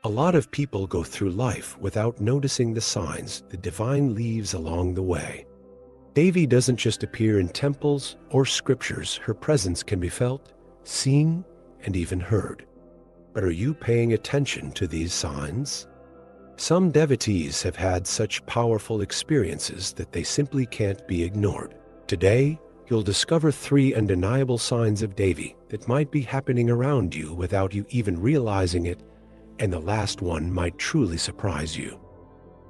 A lot of people go through life without noticing the signs the divine leaves along the way. Devi doesn't just appear in temples or scriptures. Her presence can be felt, seen, and even heard. But are you paying attention to these signs? Some devotees have had such powerful experiences that they simply can't be ignored. Today, you'll discover 3 undeniable signs of Devi that might be happening around you without you even realizing it, and the last one might truly surprise you.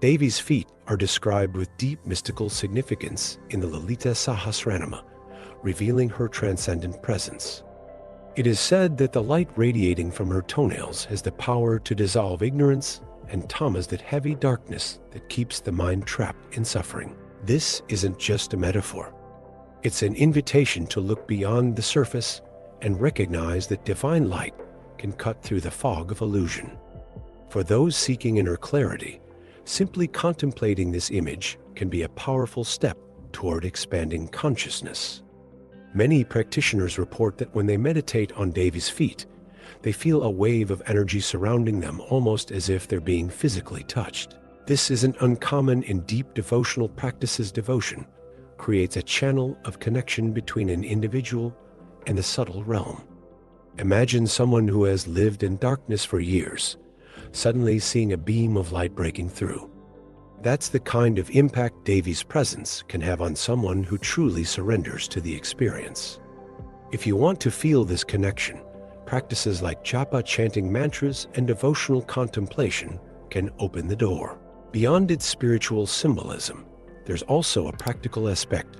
Devi's feet are described with deep mystical significance in the Lalita Sahasranama, revealing her transcendent presence. It is said that the light radiating from her toenails has the power to dissolve ignorance and tamas, that heavy darkness that keeps the mind trapped in suffering. This isn't just a metaphor. It's an invitation to look beyond the surface and recognize that divine light can cut through the fog of illusion. For those seeking inner clarity, simply contemplating this image can be a powerful step toward expanding consciousness. Many practitioners report that when they meditate on Devi's feet, they feel a wave of energy surrounding them, almost as if they're being physically touched. This isn't uncommon in deep devotional practices. Devotion creates a channel of connection between an individual and the subtle realm. Imagine someone who has lived in darkness for years, suddenly seeing a beam of light breaking through. That's the kind of impact Devi's presence can have on someone who truly surrenders to the experience. If you want to feel this connection, practices like japa, chanting mantras, and devotional contemplation can open the door. Beyond its spiritual symbolism, there's also a practical aspect.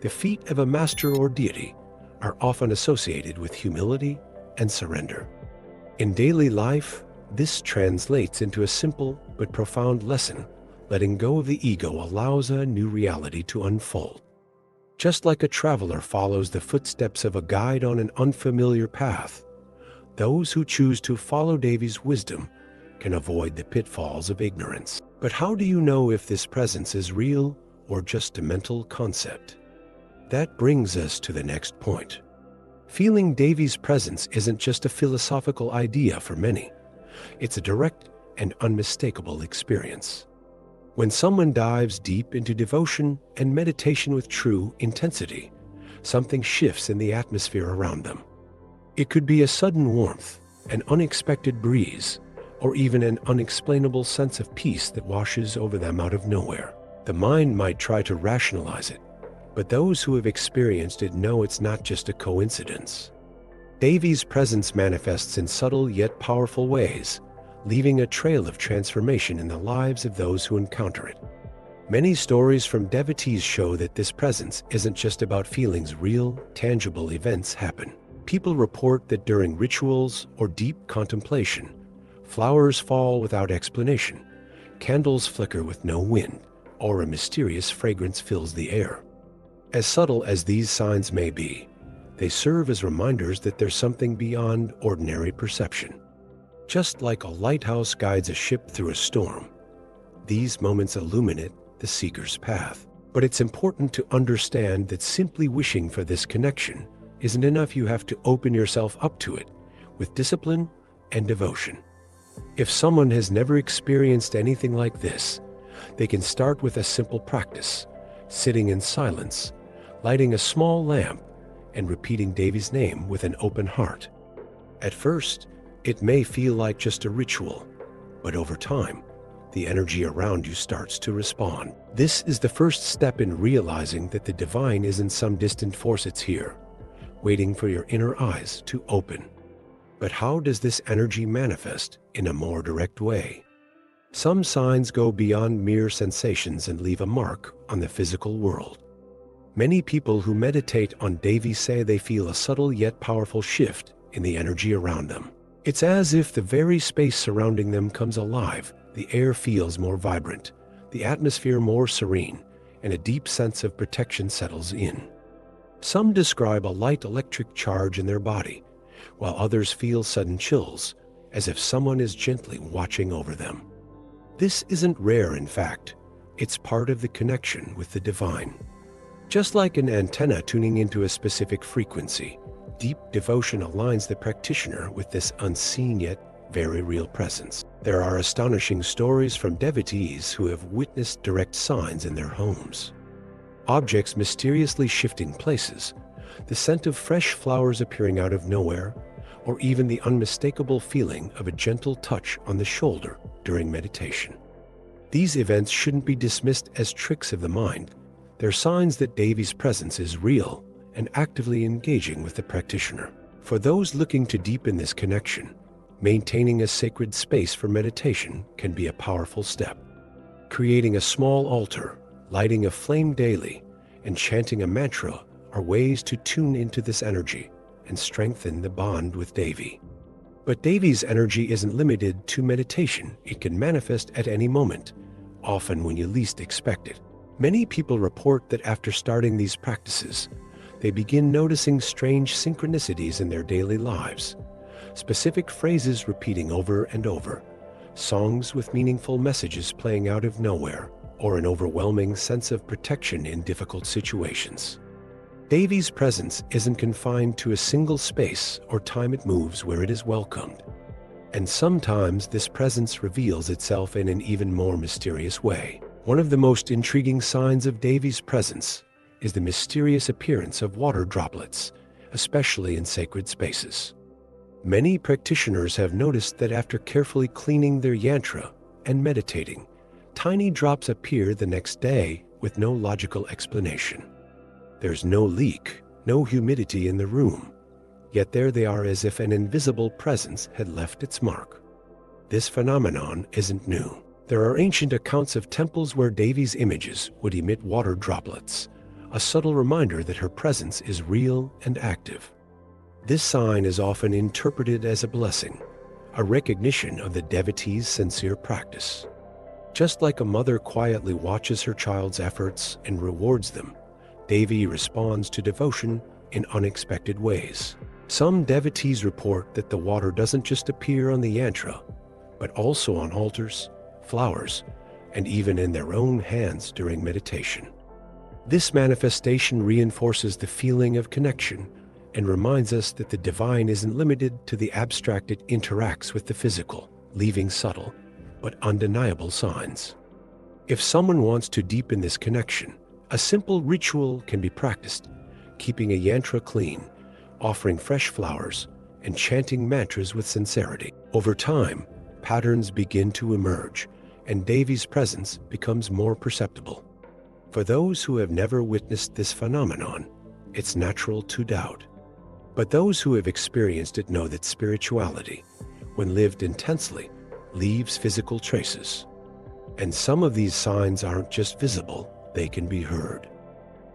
The feet of a master or deity are often associated with humility and surrender. In daily life, this translates into a simple but profound lesson. Letting go of the ego allows a new reality to unfold. Just like a traveler follows the footsteps of a guide on an unfamiliar path, those who choose to follow Devi's wisdom can avoid the pitfalls of ignorance. But how do you know if this presence is real or just a mental concept? That brings us to the next point. Feeling Devi's presence isn't just a philosophical idea for many. It's a direct and unmistakable experience. When someone dives deep into devotion and meditation with true intensity, something shifts in the atmosphere around them. It could be a sudden warmth, an unexpected breeze, or even an unexplainable sense of peace that washes over them out of nowhere. The mind might try to rationalize it, but those who have experienced it know it's not just a coincidence. Devi's presence manifests in subtle yet powerful ways, leaving a trail of transformation in the lives of those who encounter it. Many stories from devotees show that this presence isn't just about feelings. Real, tangible events happen. People report that during rituals or deep contemplation, flowers fall without explanation, candles flicker with no wind, or a mysterious fragrance fills the air. As subtle as these signs may be, they serve as reminders that there's something beyond ordinary perception. Just like a lighthouse guides a ship through a storm, these moments illuminate the seeker's path. But it's important to understand that simply wishing for this connection isn't enough. You have to open yourself up to it with discipline and devotion. If someone has never experienced anything like this, they can start with a simple practice, sitting in silence, lighting a small lamp, and repeating Devi's name with an open heart. At first, it may feel like just a ritual, but over time, the energy around you starts to respond. This is the first step in realizing that the divine isn't some distant force. It's here, waiting for your inner eyes to open. But how does this energy manifest in a more direct way? Some signs go beyond mere sensations and leave a mark on the physical world. Many people who meditate on Devi say they feel a subtle yet powerful shift in the energy around them. It's as if the very space surrounding them comes alive. The air feels more vibrant, the atmosphere more serene, and a deep sense of protection settles in. Some describe a light electric charge in their body, while others feel sudden chills, as if someone is gently watching over them. This isn't rare, in fact. It's part of the connection with the divine. Just like an antenna tuning into a specific frequency, deep devotion aligns the practitioner with this unseen yet very real presence. There are astonishing stories from devotees who have witnessed direct signs in their homes. Objects mysteriously shifting places, the scent of fresh flowers appearing out of nowhere, or even the unmistakable feeling of a gentle touch on the shoulder during meditation. These events shouldn't be dismissed as tricks of the mind. They're signs that Devi's presence is real and actively engaging with the practitioner. For those looking to deepen this connection, maintaining a sacred space for meditation can be a powerful step. Creating a small altar, lighting a flame daily, and chanting a mantra are ways to tune into this energy and strengthen the bond with Devi. But Devi's energy isn't limited to meditation. It can manifest at any moment, often when you least expect it. Many people report that after starting these practices, they begin noticing strange synchronicities in their daily lives, specific phrases repeating over and over, songs with meaningful messages playing out of nowhere, or an overwhelming sense of protection in difficult situations. Devi's presence isn't confined to a single space or time. It moves where it is welcomed. And sometimes this presence reveals itself in an even more mysterious way. One of the most intriguing signs of Devi's presence is the mysterious appearance of water droplets, especially in sacred spaces. Many practitioners have noticed that after carefully cleaning their yantra and meditating, tiny drops appear the next day with no logical explanation. There's no leak, no humidity in the room, yet there they are as if an invisible presence had left its mark. This phenomenon isn't new. There are ancient accounts of temples where Devi's images would emit water droplets, a subtle reminder that her presence is real and active. This sign is often interpreted as a blessing, a recognition of the devotee's sincere practice. Just like a mother quietly watches her child's efforts and rewards them, Devi responds to devotion in unexpected ways. Some devotees report that the water doesn't just appear on the yantra, but also on altars, flowers, and even in their own hands during meditation. This manifestation reinforces the feeling of connection and reminds us that the divine isn't limited to the abstract. It interacts with the physical, leaving subtle but undeniable signs. If someone wants to deepen this connection, a simple ritual can be practiced, keeping a yantra clean, offering fresh flowers, and chanting mantras with sincerity. Over time, patterns begin to emerge, and Devi's presence becomes more perceptible. For those who have never witnessed this phenomenon, it's natural to doubt. But those who have experienced it know that spirituality, when lived intensely, leaves physical traces. And some of these signs aren't just visible, they can be heard.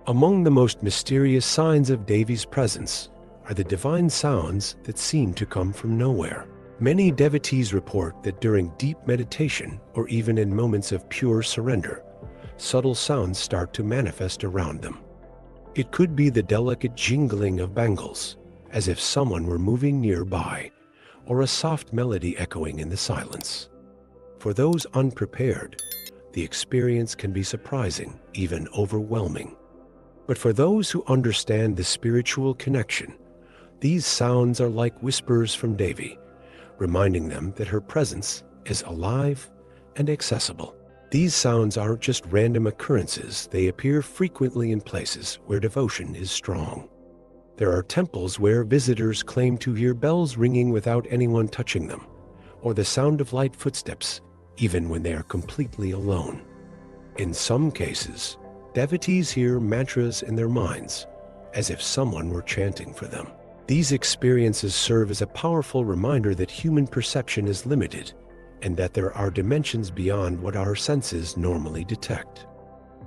Among the most mysterious signs of Devi's presence are the divine sounds that seem to come from nowhere. Many devotees report that during deep meditation, or even in moments of pure surrender, subtle sounds start to manifest around them. It could be the delicate jingling of bangles, as if someone were moving nearby, or a soft melody echoing in the silence. For those unprepared, the experience can be surprising, even overwhelming. But for those who understand the spiritual connection, these sounds are like whispers from Devi, reminding them that her presence is alive and accessible. These sounds aren't just random occurrences. They appear frequently in places where devotion is strong. There are temples where visitors claim to hear bells ringing without anyone touching them, or the sound of light footsteps, even when they are completely alone. In some cases, devotees hear mantras in their minds, as if someone were chanting for them. These experiences serve as a powerful reminder that human perception is limited, and that there are dimensions beyond what our senses normally detect.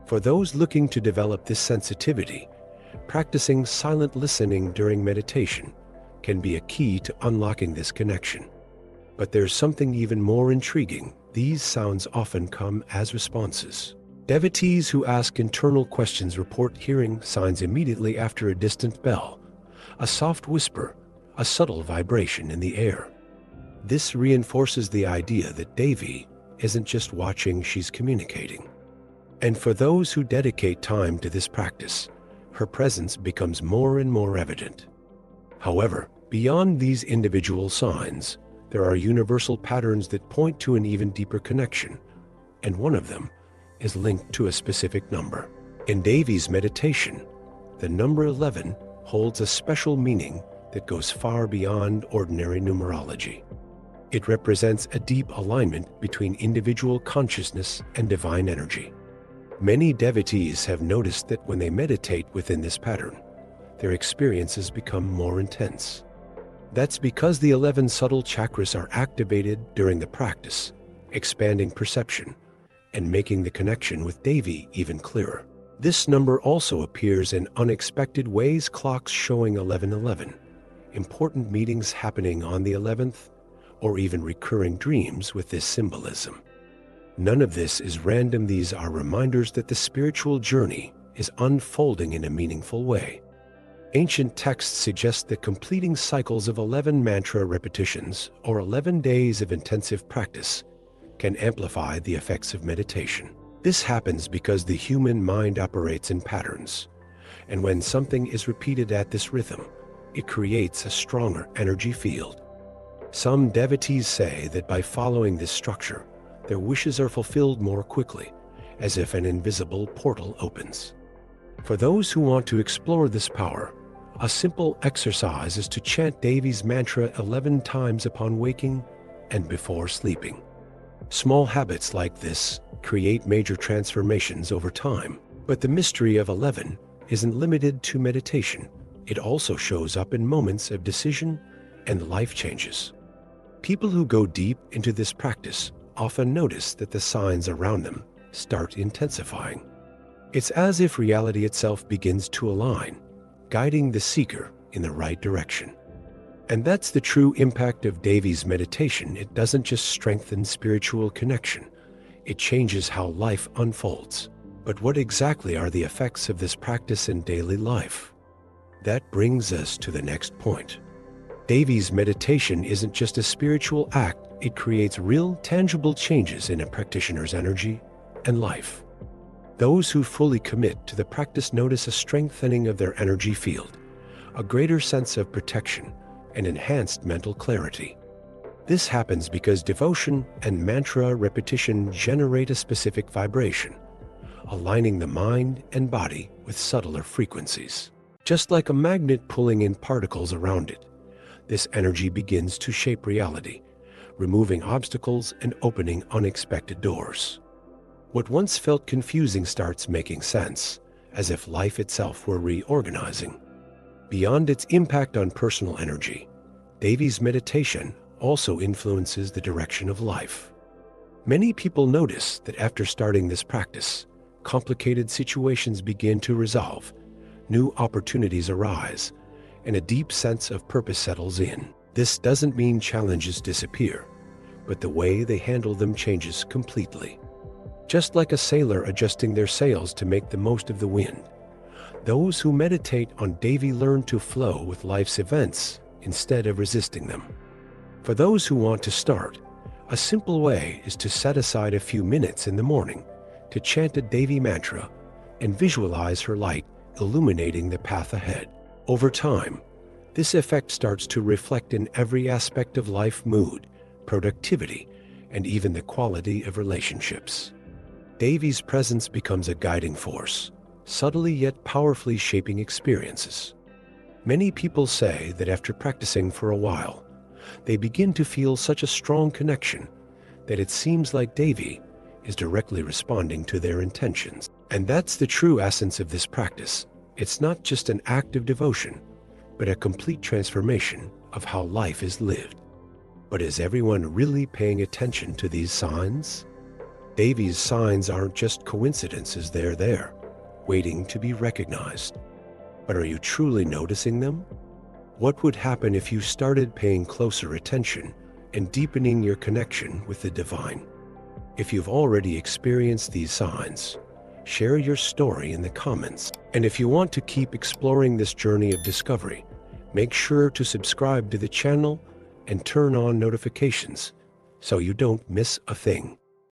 For those looking to develop this sensitivity, practicing silent listening during meditation can be a key to unlocking this connection. But there's something even more intriguing. These sounds often come as responses. Devotees who ask internal questions report hearing signs immediately after a distant bell, a soft whisper, a subtle vibration in the air. This reinforces the idea that Devi isn't just watching, she's communicating. And for those who dedicate time to this practice, her presence becomes more and more evident. However, beyond these individual signs, There are universal patterns that point to an even deeper connection, and one of them is linked to a specific number. In Devi's meditation, the number 11 holds a special meaning that goes far beyond ordinary numerology. It represents a deep alignment between individual consciousness and divine energy. Many devotees have noticed that when they meditate within this pattern, their experiences become more intense. That's because the 11 subtle chakras are activated during the practice, expanding perception and making the connection with Devi even clearer. This number also appears in unexpected ways: clocks showing 1111, important meetings happening on the 11th, or even recurring dreams with this symbolism. None of this is random. These are reminders that the spiritual journey is unfolding in a meaningful way. Ancient texts suggest that completing cycles of 11 mantra repetitions or 11 days of intensive practice can amplify the effects of meditation. This happens because the human mind operates in patterns, and when something is repeated at this rhythm, it creates a stronger energy field. Some devotees say that by following this structure, their wishes are fulfilled more quickly, as if an invisible portal opens. For those who want to explore this power, a simple exercise is to chant Devi's mantra 11 times upon waking and before sleeping. Small habits like this create major transformations over time. But the mystery of 11 isn't limited to meditation. It also shows up in moments of decision and life changes. People who go deep into this practice often notice that the signs around them start intensifying. It's as if reality itself begins to align, guiding the seeker in the right direction. And that's the true impact of Devi's meditation. It doesn't just strengthen spiritual connection, it changes how life unfolds. But what exactly are the effects of this practice in daily life? That brings us to the next point. Devi's meditation isn't just a spiritual act, it creates real, tangible changes in a practitioner's energy and life. Those who fully commit to the practice notice a strengthening of their energy field, a greater sense of protection, and enhanced mental clarity. This happens because devotion and mantra repetition generate a specific vibration, aligning the mind and body with subtler frequencies. Just like a magnet pulling in particles around it, this energy begins to shape reality, removing obstacles and opening unexpected doors. What once felt confusing starts making sense, as if life itself were reorganizing. Beyond its impact on personal energy, Devi's meditation also influences the direction of life. Many people notice that after starting this practice, complicated situations begin to resolve, new opportunities arise, and a deep sense of purpose settles in. This doesn't mean challenges disappear, but the way they handle them changes completely. Just like a sailor adjusting their sails to make the most of the wind, those who meditate on Devi learn to flow with life's events instead of resisting them. For those who want to start, a simple way is to set aside a few minutes in the morning to chant a Devi mantra and visualize her light illuminating the path ahead. Over time, this effect starts to reflect in every aspect of life: mood, productivity, and even the quality of relationships. Devi's presence becomes a guiding force, subtly yet powerfully shaping experiences. Many people say that after practicing for a while, they begin to feel such a strong connection that it seems like Devi is directly responding to their intentions. And that's the true essence of this practice. It's not just an act of devotion, but a complete transformation of how life is lived. But is everyone really paying attention to these signs? Devi's signs aren't just coincidences, they're there, waiting to be recognized. But are you truly noticing them? What would happen if you started paying closer attention and deepening your connection with the divine? If you've already experienced these signs, share your story in the comments. And if you want to keep exploring this journey of discovery, make sure to subscribe to the channel and turn on notifications so you don't miss a thing.